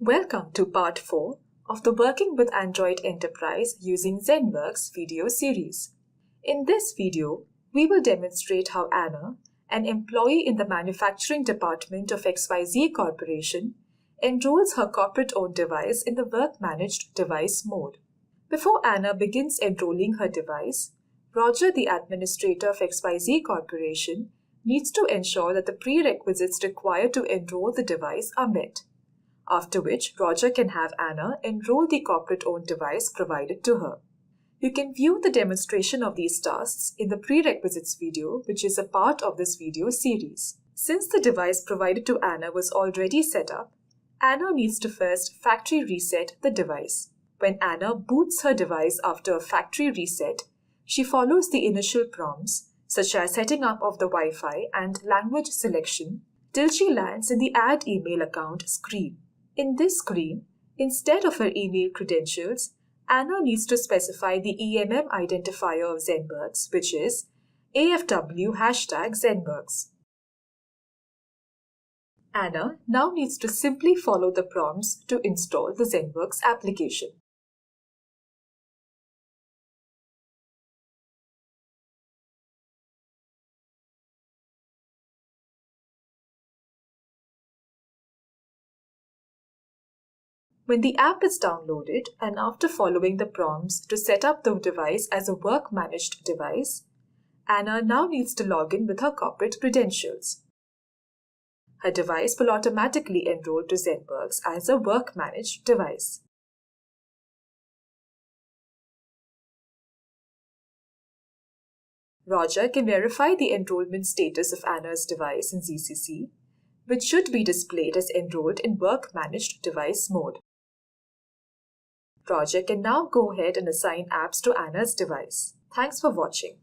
Welcome to part 4 of the Working with Android Enterprise using ZENworks video series. In this video, we will demonstrate how Anna, an employee in the manufacturing department of XYZ Corporation, enrolls her corporate-owned device in the work-managed device mode. Before Anna begins enrolling her device, Roger, the administrator of XYZ Corporation, needs to ensure that the prerequisites required to enroll the device are met, after which Roger can have Anna enroll the corporate-owned device provided to her. You can view the demonstration of these tasks in the prerequisites video, which is a part of this video series. Since the device provided to Anna was already set up, Anna needs to first factory reset the device. When Anna boots her device after a factory reset, she follows the initial prompts, such as setting up of the Wi-Fi and language selection, till she lands in the Add Email Account screen. In this screen, instead of her email credentials, Anna needs to specify the EMM identifier of ZENworks, which is AFW #ZENworks. Anna now needs to simply follow the prompts to install the ZENworks application. When the app is downloaded and after following the prompts to set up the device as a work-managed device, Anna now needs to log in with her corporate credentials. Her device will automatically enroll to ZENworks as a work-managed device. Roger can verify the enrollment status of Anna's device in ZCC, which should be displayed as enrolled in work-managed device mode. Roger can now go ahead and assign apps to Anna's device. Thanks for watching.